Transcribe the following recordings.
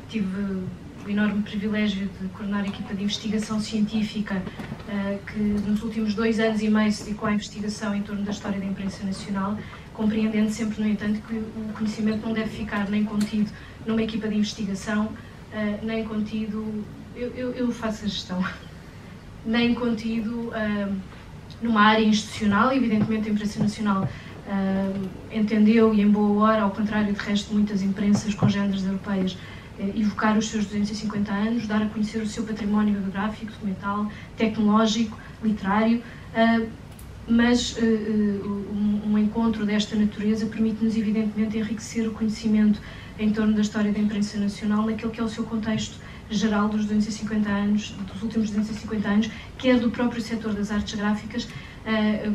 Tive o enorme privilégio de coordenar a equipa de investigação científica que nos últimos 2 anos e meio se dedicou à investigação em torno da história da imprensa nacional, compreendendo sempre, no entanto, que o conhecimento não deve ficar nem contido numa equipa de investigação, nem contido, eu faço a gestão, nem contido numa área institucional. Evidentemente a imprensa nacional entendeu, e em boa hora, ao contrário de resto de muitas imprensas congêneres europeias, evocar os seus 250 anos, dar a conhecer o seu património bibliográfico, documental, tecnológico, literário, mas um encontro desta natureza permite-nos evidentemente enriquecer o conhecimento em torno da história da imprensa nacional naquele que é o seu contexto geral dos 250 anos, dos últimos 250 anos, quer do próprio setor das artes gráficas,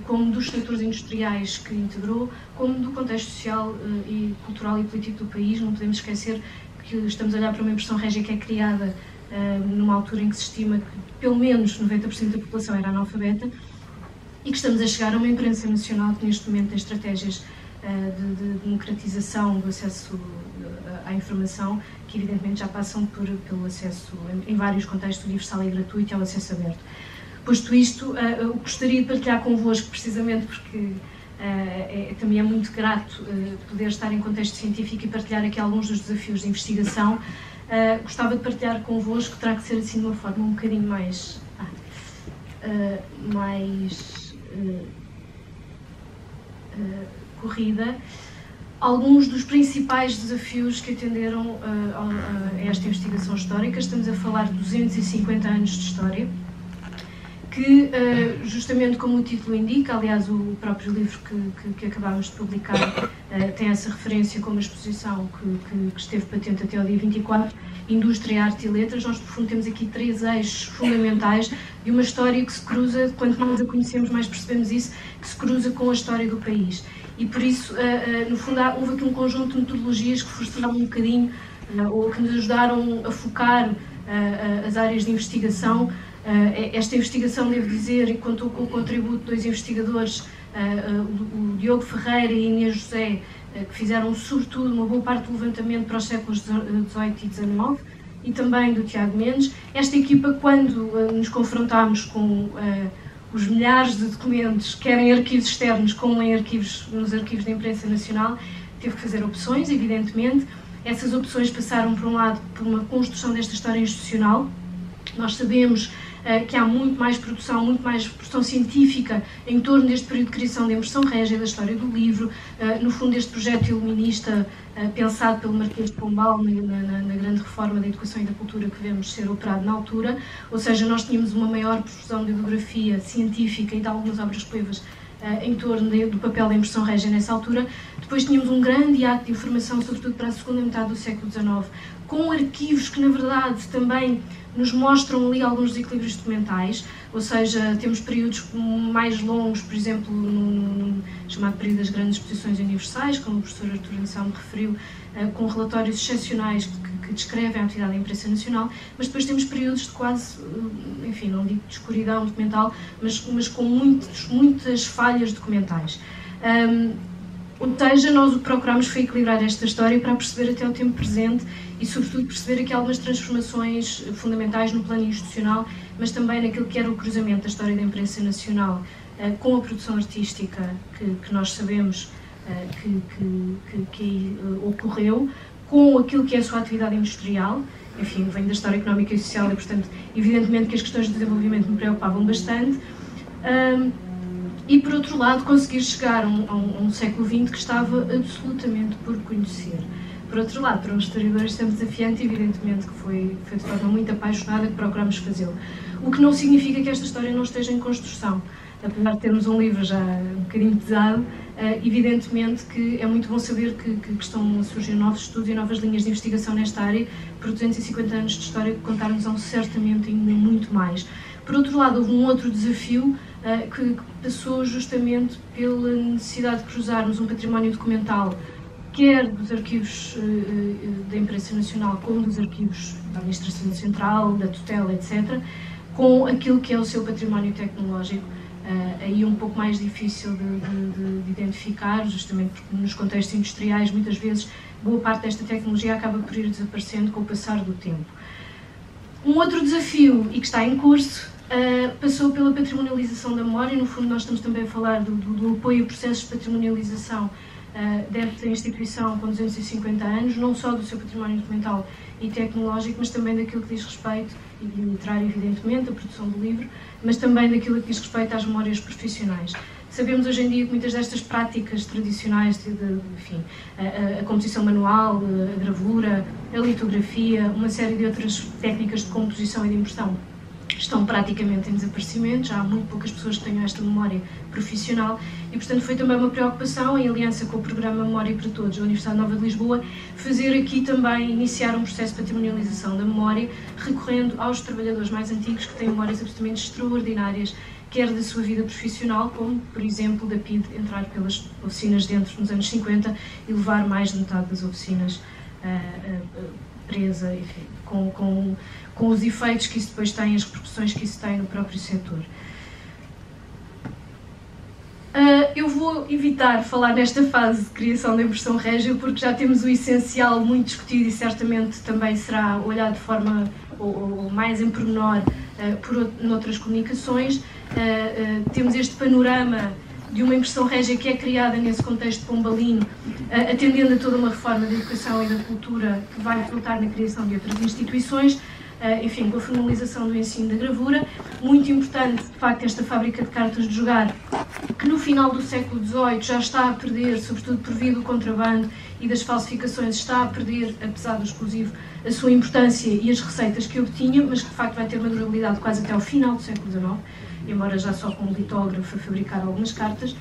como dos setores industriais que integrou, como do contexto social e cultural e político do país. Não podemos esquecer que estamos a olhar para uma impressão régia que é criada numa altura em que se estima que pelo menos 90% da população era analfabeta, e que estamos a chegar a uma imprensa nacional que neste momento tem estratégias de democratização do acesso à informação, que evidentemente já passam pelo acesso, em vários contextos, universal e gratuito, e ao acesso aberto. Posto isto, eu gostaria de partilhar convosco, precisamente porque também é muito grato poder estar em contexto científico e partilhar aqui alguns dos desafios de investigação. Gostava de partilhar convosco, terá que ser assim de uma forma um bocadinho mais corrida, alguns dos principais desafios que atenderam a esta investigação histórica. Estamos a falar de 250 anos de história, que, justamente como o título indica, aliás o próprio livro que acabámos de publicar tem essa referência como a exposição que esteve patente até ao dia 24, Indústria, Arte e Letras. Nós, no fundo, temos aqui 3 eixos fundamentais de uma história que se cruza, quanto mais a conhecemos, mais percebemos isso, que se cruza com a história do país. E por isso, no fundo, houve aqui um conjunto de metodologias que forçaram um bocadinho, ou que nos ajudaram a focar as áreas de investigação. Esta investigação, devo dizer, e contou com o contributo de 2 investigadores, o Diogo Ferreira e a Inês José, que fizeram, sobretudo, uma boa parte do levantamento para os séculos XVIII e XIX, e também do Tiago Mendes. Esta equipa, quando nos confrontámos com os milhares de documentos, quer em arquivos externos como nos arquivos da imprensa nacional, teve que fazer opções, evidentemente. Essas opções passaram, por um lado, por uma construção desta história institucional. Nós sabemos que há muito mais produção científica em torno deste período de criação da impressão régia, da história do livro, no fundo este projeto iluminista pensado pelo Marquês de Pombal na grande reforma da educação e da cultura que vemos ser operado na altura. Ou seja, nós tínhamos uma maior produção de bibliografia científica e de algumas obras coevas em torno do papel da impressão régia nessa altura. Depois tínhamos um grande ato de informação, sobretudo para a segunda metade do século XIX, com arquivos que, na verdade, também nos mostram ali alguns desequilíbrios documentais, ou seja, temos períodos mais longos, por exemplo, no chamado período das grandes exposições universais, como o professor Artur Anselmo referiu, com relatórios excepcionais que descrevem a atividade da imprensa nacional, mas depois temos períodos de quase, enfim, não digo de escuridão documental, mas com muitas falhas documentais. Ou seja, nós o que procurámos foi equilibrar esta história para perceber até o tempo presente e, sobretudo, perceber aqui algumas transformações fundamentais no plano institucional, mas também naquilo que era o cruzamento da história da imprensa nacional com a produção artística que nós sabemos que ocorreu, com aquilo que é a sua atividade industrial. Enfim, vem da história económica e social e, portanto, evidentemente que as questões de desenvolvimento me preocupavam bastante. E, por outro lado, conseguir chegar a um século XX que estava absolutamente por conhecer. Por outro lado, para um historiador isto é desafiante, evidentemente que foi de forma muito apaixonada que procurámos fazê-lo. O que não significa que esta história não esteja em construção. Apesar de termos um livro já um bocadinho pesado, evidentemente que é muito bom saber que estão a surgir novos estudos e novas linhas de investigação nesta área. Por 250 anos de história que contar-nos certamente ainda muito mais. Por outro lado, houve um outro desafio que passou justamente pela necessidade de cruzarmos um património documental, quer dos arquivos da imprensa nacional, como dos arquivos da administração central, da tutela, etc., com aquilo que é o seu património tecnológico, aí um pouco mais difícil de identificar, justamente porque nos contextos industriais muitas vezes boa parte desta tecnologia acaba por ir desaparecendo com o passar do tempo. Um outro desafio, e que está em curso, passou pela patrimonialização da memória. No fundo, nós estamos também a falar do apoio a processos de patrimonialização desta instituição com 250 anos, não só do seu património documental e tecnológico, mas também daquilo que diz respeito, e literário evidentemente, a produção do livro, mas também daquilo que diz respeito às memórias profissionais. Sabemos hoje em dia que muitas destas práticas tradicionais, enfim, a composição manual, a gravura, a litografia, uma série de outras técnicas de composição e de impressão, estão praticamente em desaparecimento. Já há muito poucas pessoas que tenham esta memória profissional e, portanto, foi também uma preocupação, em aliança com o programa Memória para Todos da Universidade Nova de Lisboa, fazer aqui também, iniciar um processo de patrimonialização da memória, recorrendo aos trabalhadores mais antigos que têm memórias absolutamente extraordinárias, quer da sua vida profissional, como, por exemplo, da PIDE entrar pelas oficinas dentro nos anos 50 e levar mais de metade das oficinas presa, enfim, com os efeitos que isso depois tem, as repercussões que isso tem no próprio setor. Eu vou evitar falar nesta fase de criação da impressão régia, porque já temos o essencial muito discutido e certamente também será olhado de forma ou mais em pormenor noutras comunicações. Temos este panorama de uma impressão régia que é criada nesse contexto pombalino, atendendo a toda uma reforma da educação e da cultura que vai resultar na criação de outras instituições, enfim, com a formalização do ensino da gravura. Muito importante, de facto, esta fábrica de cartas de jogar, que no final do século XVIII já está a perder, sobretudo por via do contrabando e das falsificações, está a perder, apesar do exclusivo, a sua importância e as receitas que obtinha, mas que de facto vai ter uma durabilidade quase até ao final do século XIX, embora já só com o litógrafo a fabricar algumas cartas.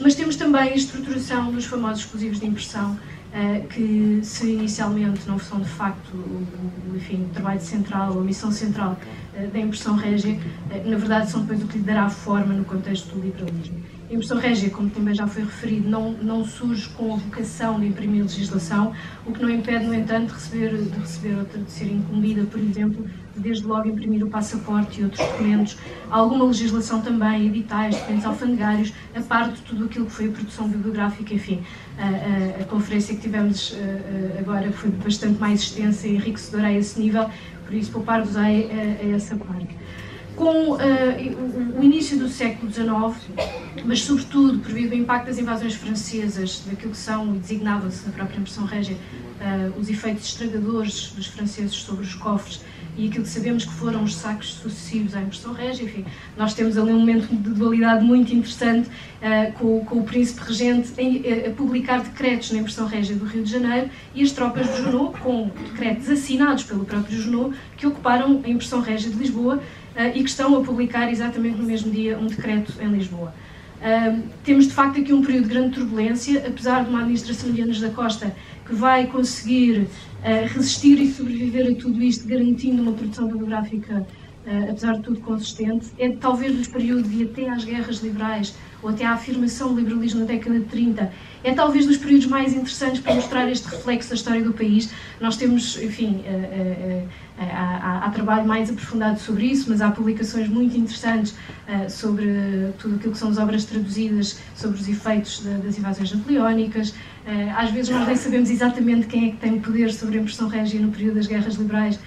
Mas temos também a estruturação dos famosos exclusivos de impressão, que se inicialmente não são de facto enfim, o trabalho central ou a missão central da impressão régia, na verdade são depois o que lhe dará forma no contexto do liberalismo. A impressão régia, como também já foi referido, não surge com a vocação de imprimir legislação, o que não impede, no entanto, de ser incumbida, por exemplo, de desde logo imprimir o passaporte e outros documentos, alguma legislação também, editais, documentos alfandegários, a parte de tudo aquilo que foi a produção bibliográfica, enfim. A conferência que tivemos agora foi bastante mais extensa e enriquecedora a esse nível, por isso poupar-vos a essa parte. Com o início do século XIX, mas sobretudo por via do impacto das invasões francesas, daquilo que são, e designava-se na própria impressão régia, os efeitos estragadores dos franceses sobre os cofres e aquilo que sabemos que foram os saques sucessivos à impressão régia, enfim, nós temos ali um momento de dualidade muito interessante com o príncipe regente a publicar decretos na impressão régia do Rio de Janeiro e as tropas de Junot, com decretos assinados pelo próprio Junot, que ocuparam a impressão régia de Lisboa e que estão a publicar exatamente no mesmo dia um decreto em Lisboa. Temos de facto aqui um período de grande turbulência, apesar de uma administração de Enes da Costa que vai conseguir resistir e sobreviver a tudo isto, garantindo uma produção bibliográfica, apesar de tudo, consistente. É talvez dos períodos de até às guerras liberais, ou até à afirmação do liberalismo na década de 30, é talvez dos períodos mais interessantes para mostrar este reflexo da história do país. Nós temos, enfim, há trabalho mais aprofundado sobre isso, mas há publicações muito interessantes sobre tudo aquilo que são as obras traduzidas, sobre os efeitos das invasões napoleónicas. Às vezes nós nem sabemos exatamente quem é que tem o poder sobre a impressão régia no período das guerras liberais,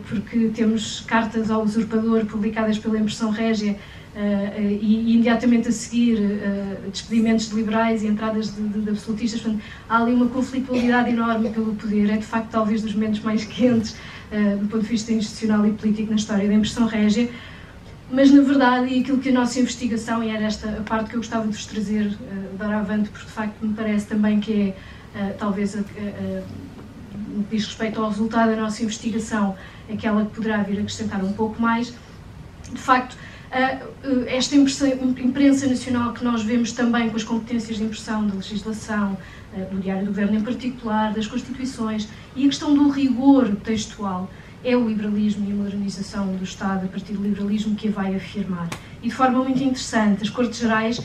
porque temos cartas ao usurpador publicadas pela impressão régia e imediatamente a seguir despedimentos de liberais e entradas de absolutistas. Portanto, há ali uma conflitualidade enorme pelo poder. É de facto talvez dos momentos mais quentes do ponto de vista institucional e político na história da impressão régia. Mas, na verdade, e aquilo que a nossa investigação, e era esta a parte que eu gostava de vos trazer de avante, porque de facto me parece também que é talvez no que diz respeito ao resultado da nossa investigação, aquela que poderá vir a acrescentar um pouco mais. De facto, esta imprensa nacional que nós vemos também com as competências de impressão, da legislação, do Diário do Governo em particular, das Constituições, e a questão do rigor textual, é o liberalismo e a modernização do Estado a partir do liberalismo que a vai afirmar. E de forma muito interessante, as Cortes Gerais,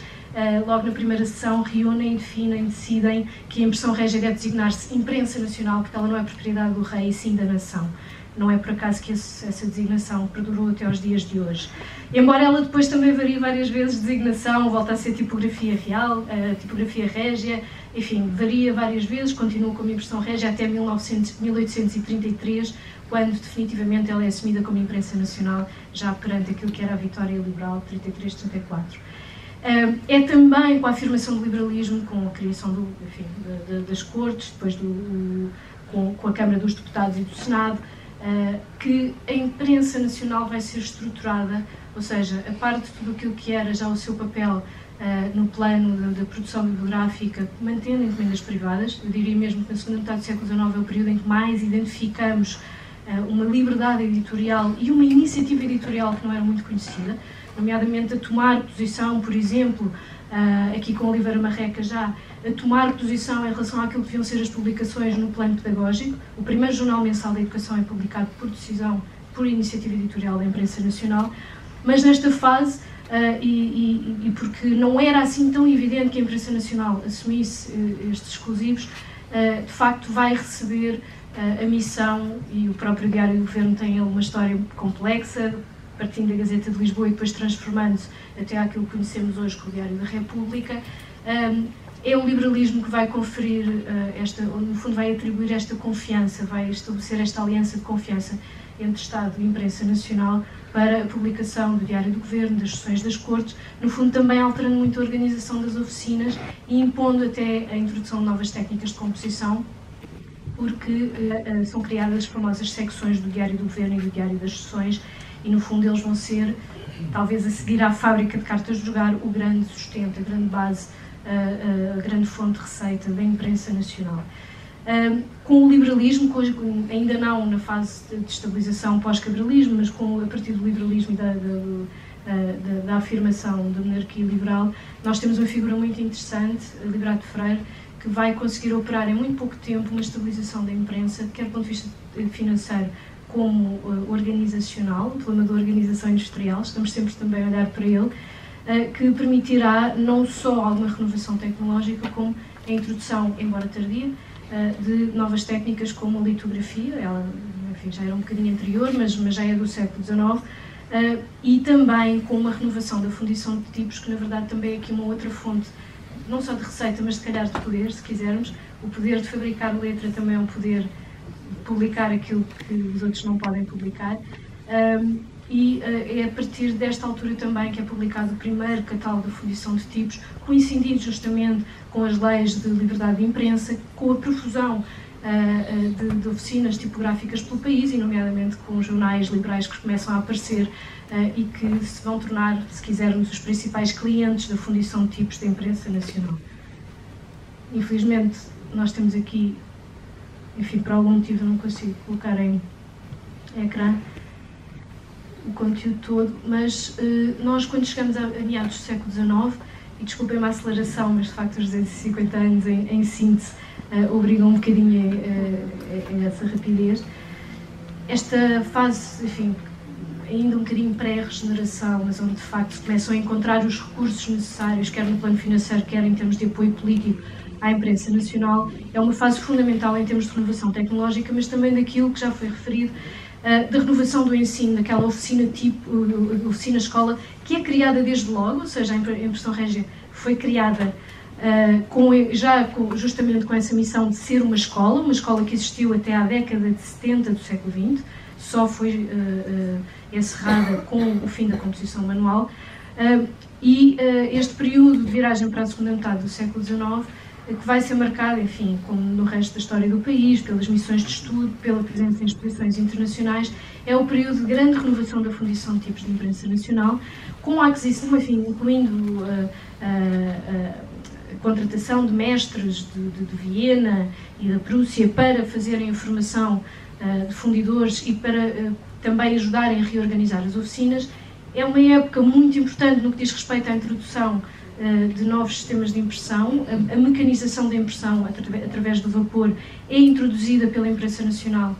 logo na primeira sessão, reúnem, definem, decidem que a impressão régia deve designar-se imprensa nacional, porque ela não é propriedade do rei, e sim da nação. Não é por acaso que essa designação perdurou até aos dias de hoje. Embora ela depois também varie várias vezes de designação, volta a ser tipografia real, tipografia régia, enfim, varia várias vezes, continua como impressão régia até 1833, quando definitivamente ela é assumida como imprensa nacional, já perante aquilo que era a Vitória Liberal, 33-34. É também com a afirmação do liberalismo, com a criação das Cortes, depois com a Câmara dos Deputados e do Senado, que a imprensa nacional vai ser estruturada, ou seja, a parte de tudo aquilo que era já o seu papel no plano da produção bibliográfica, mantendo encomendas privadas. Eu diria mesmo que na segunda metade do século XIX é o período em que mais identificamos uma liberdade editorial e uma iniciativa editorial que não era muito conhecida, nomeadamente a tomar posição, por exemplo, aqui com Oliveira Marreca já, a tomar posição em relação àquilo que deviam ser as publicações no plano pedagógico. O primeiro jornal mensal da educação é publicado por decisão, por iniciativa editorial da imprensa nacional, mas nesta fase, e porque não era assim tão evidente que a imprensa nacional assumisse estes exclusivos, de facto vai receber a missão, e o próprio Diário do Governo tem uma história complexa, partindo da Gazeta de Lisboa e depois transformando-se até àquilo que conhecemos hoje como o Diário da República. É o liberalismo que vai conferir no fundo vai atribuir esta confiança, vai estabelecer esta aliança de confiança entre Estado e imprensa nacional para a publicação do Diário do Governo, das sessões das Cortes, no fundo também alterando muito a organização das oficinas e impondo até a introdução de novas técnicas de composição, porque são criadas as famosas secções do Diário do Governo e do Diário das Sessões, e no fundo eles vão ser, talvez a seguir à fábrica de cartas de jogar, o grande sustento, a grande base, a grande fonte de receita da imprensa nacional. Com o liberalismo, ainda não na fase de estabilização pós-cabralismo, mas a partir do liberalismo e da afirmação da monarquia liberal, nós temos uma figura muito interessante, Liberato Freire, que vai conseguir operar em muito pouco tempo uma estabilização da imprensa, quer do ponto de vista financeiro como organizacional, o problema da organização industrial, estamos sempre também a olhar para ele, que permitirá não só alguma renovação tecnológica, como a introdução, embora tardia, de novas técnicas como a litografia, ela enfim, já era um bocadinho anterior, mas já é do século XIX, e também com uma renovação da fundição de tipos, que na verdade também é aqui uma outra fonte, não só de receita, mas se calhar de poder, se quisermos. O poder de fabricar letra também é um poder de publicar aquilo que os outros não podem publicar. E é a partir desta altura também que é publicado o primeiro catálogo de fundição de tipos, coincidindo justamente com as leis de liberdade de imprensa, com a profusão de oficinas tipográficas pelo país, e nomeadamente com jornais liberais que começam a aparecer e que se vão tornar, se quisermos, os principais clientes da fundição de tipos da imprensa nacional. Infelizmente, nós temos aqui, enfim, por algum motivo eu não consigo colocar em ecrã o conteúdo todo, mas nós, quando chegamos a meados do século XIX, e desculpem-me a aceleração, mas de facto os 250 anos em síntese obrigam um bocadinho a essa rapidez. Esta fase, enfim, ainda um bocadinho pré-regeneração, mas onde de facto se começam a encontrar os recursos necessários, quer no plano financeiro, quer em termos de apoio político à imprensa nacional, é uma fase fundamental em termos de renovação tecnológica, mas também daquilo que já foi referido, da renovação do ensino, daquela oficina tipo, oficina escola, que é criada desde logo, ou seja, a impressão régia foi criada justamente com essa missão de ser uma escola que existiu até à década de 70 do século XX, só foi encerrada com o fim da composição manual, e este período de viragem para a segunda metade do século XIX, que vai ser marcado, enfim, como no resto da história do país, pelas missões de estudo, pela presença em exposições internacionais, é o período de grande renovação da fundição de tipos de imprensa nacional, com a aquisição, enfim, incluindo a contratação de mestres de Viena e da Prússia para fazerem a formação de fundidores e para também ajudarem a reorganizar as oficinas. É uma época muito importante no que diz respeito à introdução de novos sistemas de impressão. A mecanização da impressão através do vapor é introduzida pela imprensa nacional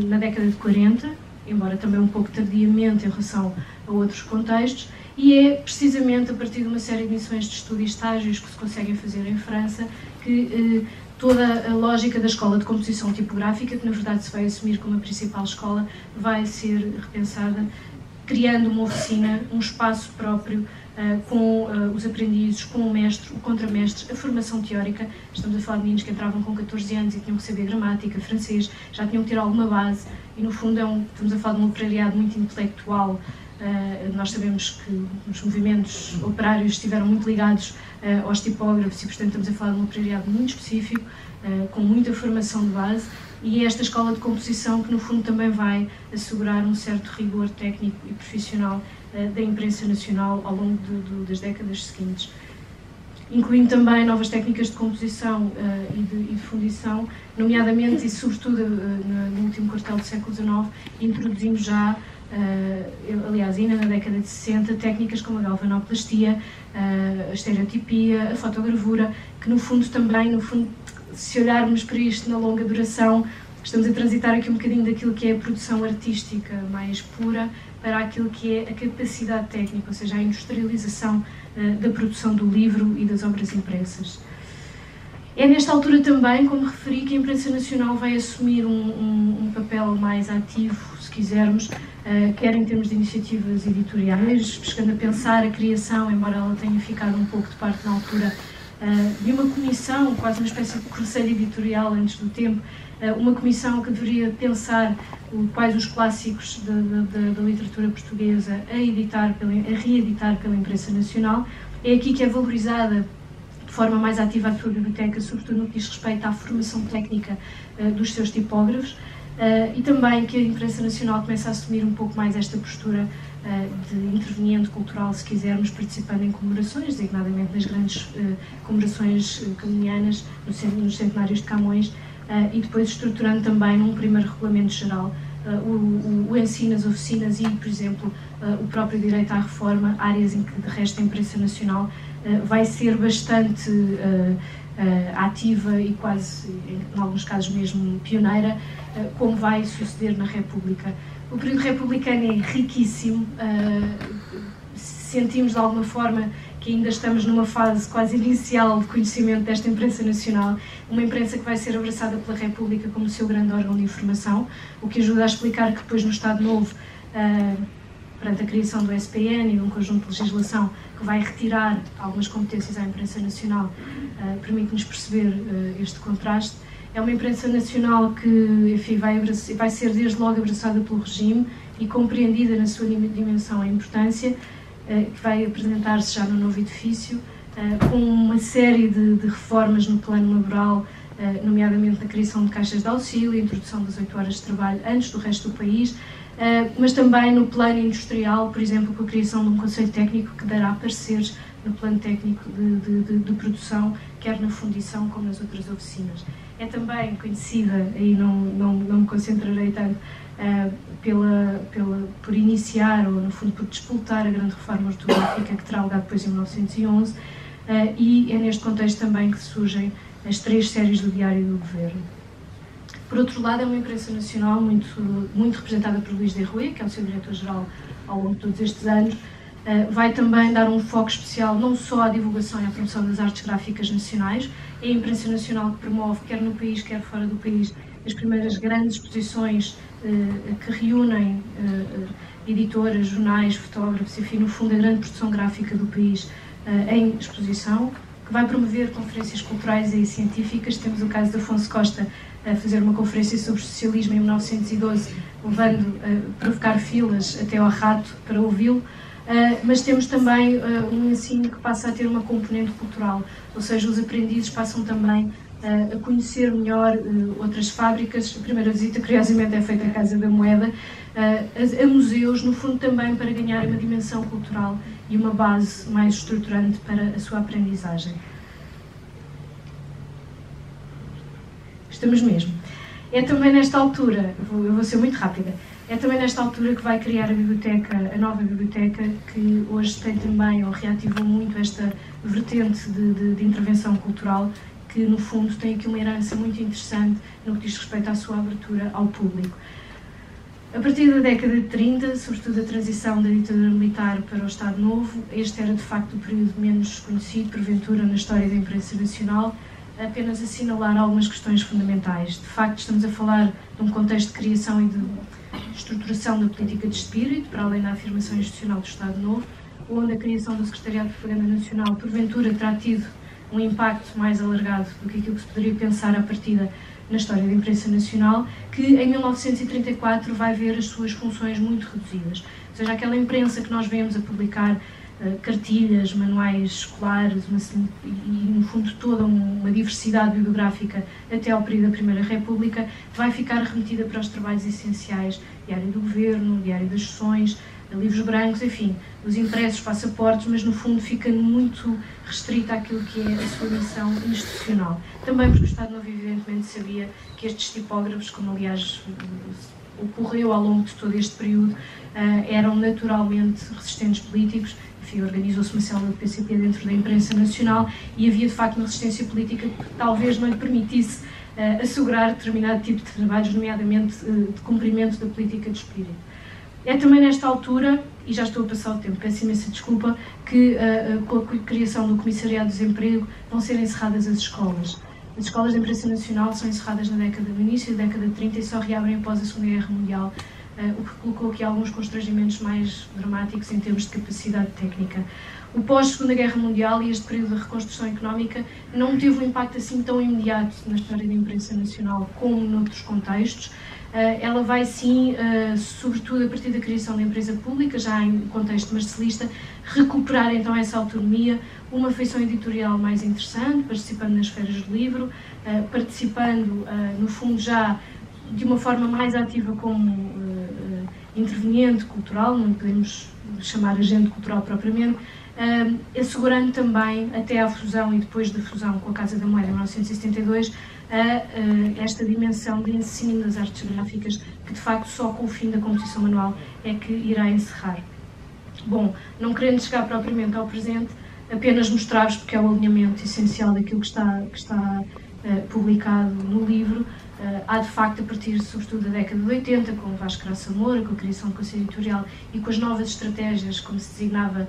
na década de 40, embora também um pouco tardiamente em relação a outros contextos, e é precisamente a partir de uma série de missões de estudo e estágios que se conseguem fazer em França que toda a lógica da escola de composição tipográfica, que na verdade se vai assumir como a principal escola, vai ser repensada, criando uma oficina, um espaço próprio com os aprendizes, com o mestre, o contramestre, a formação teórica. Estamos a falar de meninos que entravam com 14 anos e tinham que saber gramática, francês, já tinham que ter alguma base, e no fundo estamos a falar de um operariado muito intelectual. Nós sabemos que os movimentos operários estiveram muito ligados aos tipógrafos e, portanto, estamos a falar de um operariado muito específico, com muita formação de base, e é esta escola de composição que, no fundo, também vai assegurar um certo rigor técnico e profissional da imprensa nacional ao longo das décadas seguintes, incluindo também novas técnicas de composição e de fundição, nomeadamente e sobretudo no último quartel do século XIX, introduzimos já, aliás, ainda na década de 60, técnicas como a galvanoplastia, a estereotipia, a fotogravura, que no fundo também, se olharmos para isto na longa duração, estamos a transitar aqui um bocadinho daquilo que é a produção artística mais pura para aquilo que é a capacidade técnica, ou seja, a industrialização da produção do livro e das obras impressas. É nesta altura também, como referi, que a imprensa nacional vai assumir um papel mais ativo, se quisermos, quer em termos de iniciativas editoriais, chegando a pensar a criação, embora ela tenha ficado um pouco de parte na altura, de uma comissão, quase uma espécie de conselho editorial antes do tempo, uma comissão que deveria pensar quais os clássicos da literatura portuguesa a reeditar pela imprensa nacional. É aqui que é valorizada de forma mais ativa a sua biblioteca, sobretudo no que diz respeito à formação técnica dos seus tipógrafos, e também que a imprensa nacional começa a assumir um pouco mais esta postura de interveniente cultural, se quisermos, participando em comemorações, designadamente nas grandes comemorações camonianas, nos centenários de Camões, e depois estruturando também num primeiro regulamento geral o ensino, as oficinas e, por exemplo, o próprio direito à reforma, áreas em que, de resto, a imprensa nacional vai ser bastante ativa e quase, em alguns casos mesmo, pioneira, como vai suceder na República. O período republicano é riquíssimo, sentimos de alguma forma que ainda estamos numa fase quase inicial de conhecimento desta imprensa nacional, uma imprensa que vai ser abraçada pela República como o seu grande órgão de informação, o que ajuda a explicar que depois no Estado Novo, perante a criação do SPN e de um conjunto de legislação que vai retirar algumas competências à imprensa nacional, permite-nos perceber este contraste. É uma imprensa nacional que, enfim, vai ser desde logo abraçada pelo regime e compreendida na sua dimensão a importância, que vai apresentar-se já no novo edifício, com uma série de reformas no plano laboral, nomeadamente na criação de caixas de auxílio, a introdução das 8 horas de trabalho antes do resto do país, mas também no plano industrial, por exemplo, com a criação de um conselho técnico que dará pareceres no plano técnico de produção, quer na fundição como nas outras oficinas. É também conhecida, aí não me concentrarei tanto, por iniciar, ou no fundo por disputar a grande reforma ortográfica que terá lugar depois em 1911, e é neste contexto também que surgem as 3 séries do Diário do Governo. Por outro lado, é uma imprensa nacional muito representada por Luís de Rouet, que é o seu diretor-geral ao longo de todos estes anos. Vai também dar um foco especial não só à divulgação e à promoção das artes gráficas nacionais, é a imprensa nacional que promove, quer no país, quer fora do país, as primeiras grandes exposições que reúnem editoras, jornais, fotógrafos, enfim, no fundo, a grande produção gráfica do país em exposição, que vai promover conferências culturais e científicas. Temos o caso de Afonso Costa a fazer uma conferência sobre socialismo em 1912, levando a provocar filas até ao Rato para ouvi-lo. Mas temos também um ensino que passa a ter uma componente cultural, ou seja, os aprendizes passam também a conhecer melhor outras fábricas. A primeira visita, curiosamente, é feita à Casa da Moeda, a museus, no fundo também para ganhar uma dimensão cultural e uma base mais estruturante para a sua aprendizagem. Estamos mesmo. É também nesta altura, eu vou ser muito rápida, é também nesta altura que vai criar a nova biblioteca, que hoje tem também, ou reativou muito esta vertente de intervenção cultural, que no fundo tem aqui uma herança muito interessante no que diz respeito à sua abertura ao público. A partir da década de 30, sobretudo a transição da ditadura militar para o Estado Novo, este era de facto o período menos conhecido, porventura, na história da imprensa nacional, apenas assinalar algumas questões fundamentais. De facto, estamos a falar de um contexto de criação e de estruturação da política de espírito, para além da afirmação institucional do Estado Novo, onde a criação do Secretariado de Propaganda Nacional porventura terá tido um impacto mais alargado do que aquilo que se poderia pensar à partida na história da imprensa nacional, que em 1934 vai ver as suas funções muito reduzidas. Ou seja, aquela imprensa que nós vemos a publicar cartilhas, manuais escolares e, no fundo, toda uma diversidade bibliográfica até ao período da Primeira República, vai ficar remetida para os trabalhos essenciais, Diário do Governo, Diário das Sessões, livros brancos, enfim, os impressos, passaportes, mas no fundo fica muito restrita àquilo que é a sua missão institucional. Também porque o Estado Novo evidentemente sabia que estes tipógrafos, como aliás ocorreu ao longo de todo este período, eram naturalmente resistentes políticos. Enfim, organizou-se uma célula do PCP dentro da imprensa nacional e havia de facto uma resistência política que talvez não lhe permitisse assegurar determinado tipo de trabalhos, nomeadamente de cumprimento da política de espírito. É também nesta altura, e já estou a passar o tempo, peço imensa desculpa, que com a criação do Comissariado de Desemprego vão ser encerradas as escolas. As escolas de imprensa nacional são encerradas no início da década de 30 e só reabrem após a Segunda Guerra Mundial, o que colocou aqui alguns constrangimentos mais dramáticos em termos de capacidade técnica. O pós-Segunda Guerra Mundial e este período de reconstrução económica não teve um impacto assim tão imediato na história da imprensa nacional como noutros contextos. Ela vai sim, sobretudo a partir da criação da empresa pública, já em contexto marcelista, recuperar então essa autonomia, uma feição editorial mais interessante, participando nas feiras do livro, participando, no fundo, já de uma forma mais ativa como interveniente cultural, não podemos chamar agente cultural propriamente, assegurando também, até à fusão e depois da fusão com a Casa da Moeda em 1972, esta dimensão de ensino das artes gráficas, que de facto só com o fim da competição manual é que irá encerrar. Bom, não querendo chegar propriamente ao presente, apenas mostrar-vos, porque é o alinhamento essencial daquilo que está publicado no livro. Há de facto, a partir sobretudo da década de 80, com o Vasco Graça Moura, com a criação do Conselho Editorial e com as novas estratégias, como se designava,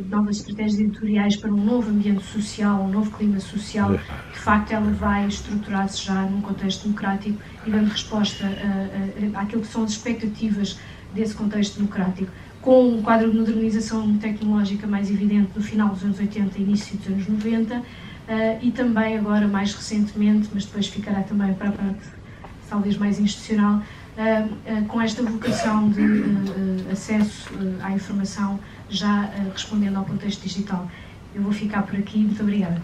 novas estratégias editoriais para um novo ambiente social, um novo clima social, de facto ela vai estruturar-se já num contexto democrático e dando resposta àquilo que são as expectativas desse contexto democrático, com um quadro de modernização tecnológica mais evidente no final dos anos 80 e início dos anos 90, e também agora mais recentemente, mas depois ficará também para a parte talvez mais institucional, com esta vocação de acesso à informação já respondendo ao contexto digital. Eu vou ficar por aqui, muito obrigada.